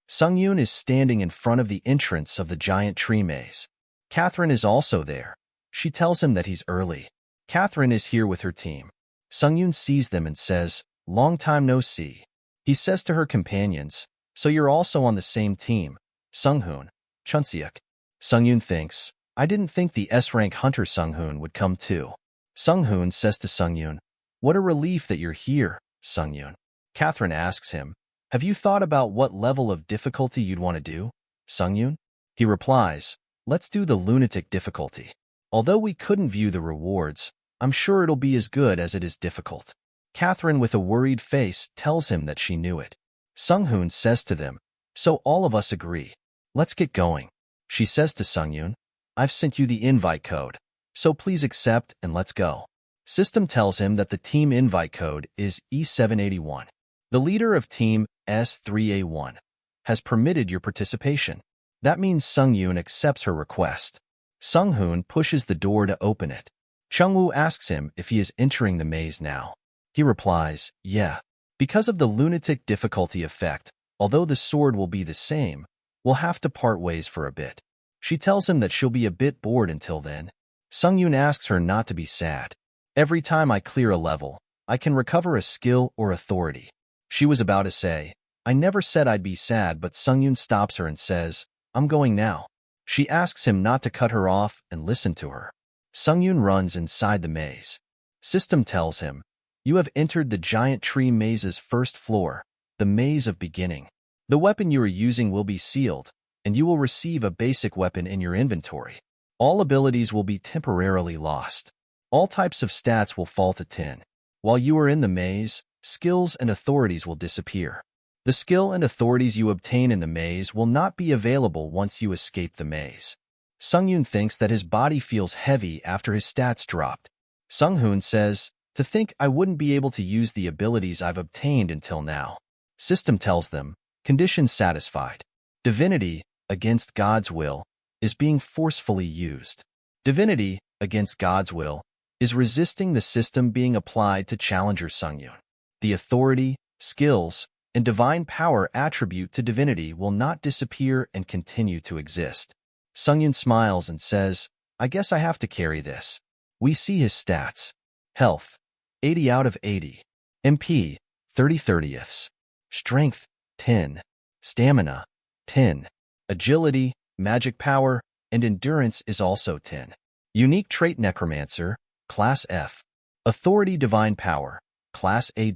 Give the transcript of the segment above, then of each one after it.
Sung-yoon is standing in front of the entrance of the giant tree maze. Catherine is also there. She tells him that he's early. Catherine is here with her team. Sung-yoon sees them and says, "Long time no see." He says to her companions, "So you're also on the same team, Sung-hoon, Chunseok." Sung-yoon thinks, "I didn't think the S-rank hunter Sung-hoon would come too." Sung-hoon says to Sung-yoon, "What a relief that you're here, Sung-yoon." Catherine asks him, "Have you thought about what level of difficulty you'd want to do, Sung-yoon?" He replies, "Let's do the lunatic difficulty. Although we couldn't view the rewards, I'm sure it'll be as good as it is difficult." Catherine, with a worried face, tells him that she knew it. Sung-hoon says to them, "So all of us agree. Let's get going." She says to Sung-yoon, "I've sent you the invite code, so please accept and let's go." System tells him that the team invite code is E781. The leader of team S3A1 has permitted your participation. That means Sung-yoon accepts her request. Sung-hoon pushes the door to open it. Chung-woo asks him if he is entering the maze now. He replies, "Yeah." Because of the lunatic difficulty effect, although the sword will be the same, we'll have to part ways for a bit. She tells him that she'll be a bit bored until then. Sung-yoon asks her not to be sad. "Every time I clear a level, I can recover a skill or authority." She was about to say, "I never said I'd be sad," but Sung-yoon stops her and says, "I'm going now." She asks him not to cut her off and listen to her. Sung-yoon runs inside the maze. System tells him, "You have entered the giant tree maze's first floor, the maze of beginning. The weapon you are using will be sealed, and you will receive a basic weapon in your inventory. All abilities will be temporarily lost. All types of stats will fall to 10. While you are in the maze, skills and authorities will disappear. The skill and authorities you obtain in the maze will not be available once you escape the maze." Sung-yoon thinks that his body feels heavy after his stats dropped. Sung-hoon says, "To think I wouldn't be able to use the abilities I've obtained until now." System tells them, "Condition satisfied. Divinity, against God's will, is being forcefully used. Divinity, against God's will, is resisting the system being applied to challenger Sung-yoon. The authority, skills, and divine power attribute to divinity will not disappear and continue to exist." Sung-yoon smiles and says, "I guess I have to carry this." We see his stats. Health, 80 out of 80. MP, 30/30ths. Strength, 10. Stamina, 10. Agility, magic power, and endurance is also 10. Unique trait necromancer, class F. Authority divine power, class A-.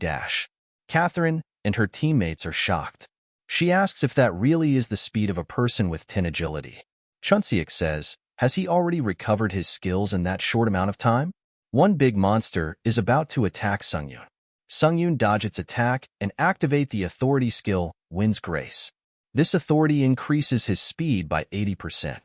Catherine and her teammates are shocked. She asks if that really is the speed of a person with 10 agility. Chunseok says, has he already recovered his skills in that short amount of time? One big monster is about to attack Sung-yoon. Sung-yoon dodge its attack and activate the authority skill, Wind's Grace. This authority increases his speed by 80%.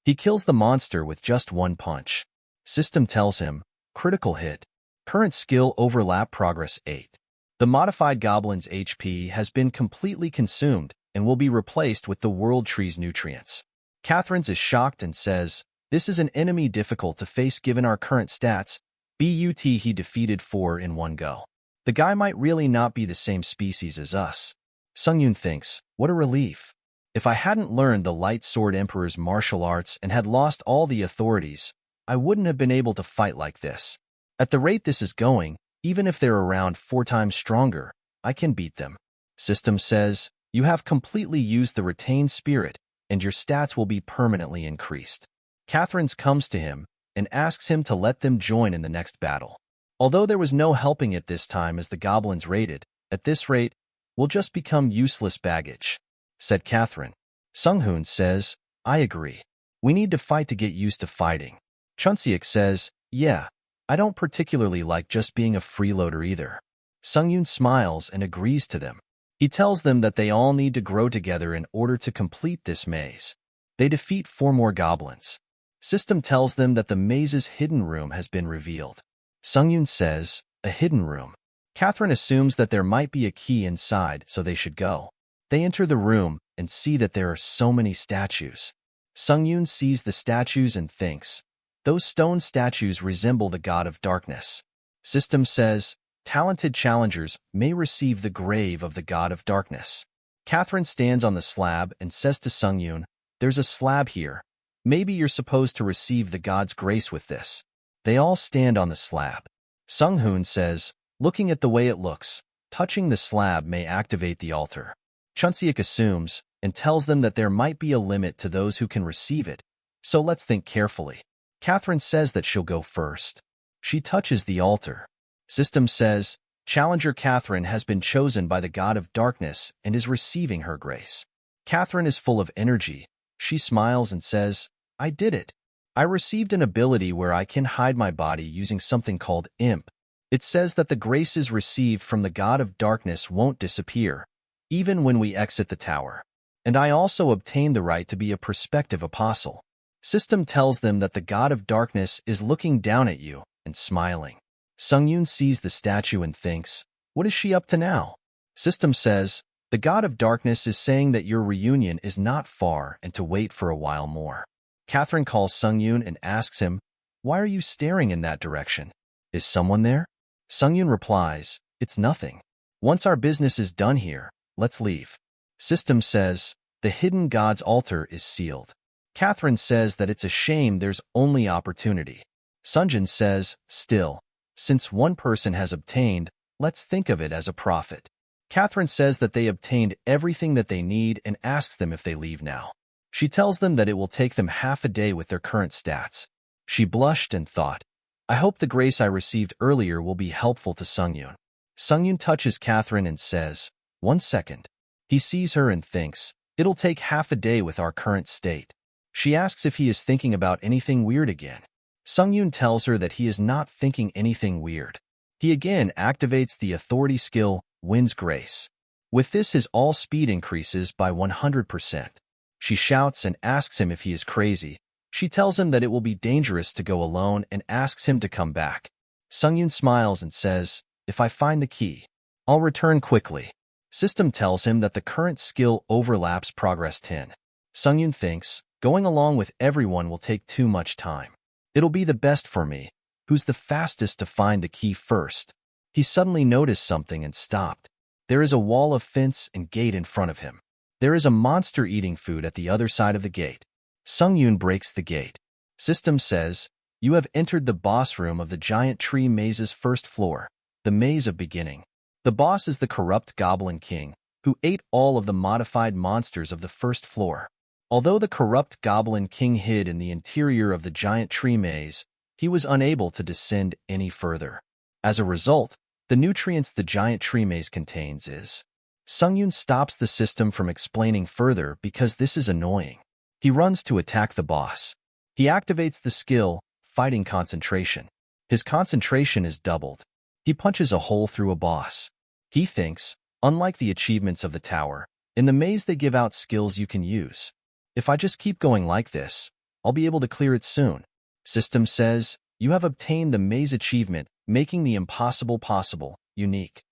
He kills the monster with just one punch. System tells him, critical hit. Current skill overlap progress 8. The modified goblin's HP has been completely consumed and will be replaced with the world tree's nutrients. Catherine's is shocked and says, "This is an enemy difficult to face given our current stats, but he defeated 4 in one go. The guy might really not be the same species as us." Sung-yoon thinks, what a relief. If I hadn't learned the Light Sword Emperor's martial arts and had lost all the authorities, I wouldn't have been able to fight like this. At the rate this is going, even if they're around 4 times stronger, I can beat them. System says, you have completely used the retained spirit, and your stats will be permanently increased. Catherine's comes to him and asks him to let them join in the next battle. Although there was no helping it this time as the goblins raided, at this rate, we'll just become useless baggage, said Catherine. Sung-hoon says, I agree. We need to fight to get used to fighting. Chunseok says, yeah, I don't particularly like just being a freeloader either. Sung-yoon smiles and agrees to them. He tells them that they all need to grow together in order to complete this maze. They defeat 4 more goblins. System tells them that the maze's hidden room has been revealed. Sung-yoon says, a hidden room. Catherine assumes that there might be a key inside, so they should go. They enter the room and see that there are so many statues. Sung-yoon sees the statues and thinks, those stone statues resemble the god of darkness. System says, talented challengers may receive the grave of the god of darkness. Catherine stands on the slab and says to Sungyun, "There's a slab here. Maybe you're supposed to receive the god's grace with this." They all stand on the slab. Sunghoon says, "Looking at the way it looks, touching the slab may activate the altar." Chunseok assumes and tells them that there might be a limit to those who can receive it, so let's think carefully. Catherine says that she'll go first. She touches the altar. System says, "Challenger Catherine has been chosen by the god of darkness and is receiving her grace." Catherine is full of energy. She smiles and says, "I did it. I received an ability where I can hide my body using something called imp. It says that the graces received from the god of darkness won't disappear, even when we exit the tower. And I also obtained the right to be a prospective apostle." System tells them that the god of darkness is looking down at you and smiling. Sungyun sees the statue and thinks, "What is she up to now?" System says, "The god of darkness is saying that your reunion is not far and to wait for a while more." Catherine calls Sungyun and asks him, "Why are you staring in that direction? Is someone there?" Sungyun replies, "It's nothing. Once our business is done here, let's leave." System says, "The hidden god's altar is sealed." Catherine says that it's a shame there's only opportunity. Sunjin says, "Still, since one person has obtained, let's think of it as a profit." Catherine says that they obtained everything that they need and asks them if they leave now. She tells them that it will take them half a day with their current stats. She blushed and thought, "I hope the grace I received earlier will be helpful to Sungyun." Sungyun touches Catherine and says, "1 second." He sees her and thinks, "It'll take half a day with our current state." She asks if he is thinking about anything weird again. Sungyun tells her that he is not thinking anything weird. He again activates the authority skill, Wind's Grace. With this, his all speed increases by 100%. She shouts and asks him if he is crazy. She tells him that it will be dangerous to go alone and asks him to come back. Sungyun smiles and says, "If I find the key, I'll return quickly." System tells him that the current skill overlaps progress 10. Sungyun thinks, "Going along with everyone will take too much time. It'll be the best for me. Who's the fastest to find the key first?" He suddenly noticed something and stopped. There is a wall of fence and gate in front of him. There is a monster eating food at the other side of the gate. Sungyun breaks the gate. System says, "You have entered the boss room of the giant tree maze's first floor, the Maze of Beginning." The boss is the corrupt Goblin King, who ate all of the modified monsters of the first floor. Although the corrupt Goblin King hid in the interior of the giant tree maze, he was unable to descend any further. As a result, the nutrients the giant tree maze contains is. Sungyun stops the system from explaining further because this is annoying. He runs to attack the boss. He activates the skill, Fighting Concentration. His concentration is doubled. He punches a hole through a boss. He thinks, unlike the achievements of the tower, in the maze they give out skills you can use. If I just keep going like this, I'll be able to clear it soon. System says, "You have obtained the maze achievement, making the impossible possible, unique.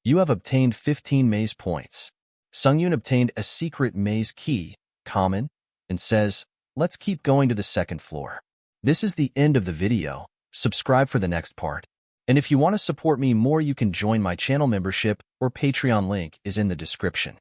You have obtained 15 maze points." Sungyun obtained a secret maze key, common, and says, "Let's keep going to the second floor." This is the end of the video. Subscribe for the next part. And if you want to support me more, you can join my channel membership or Patreon, link is in the description.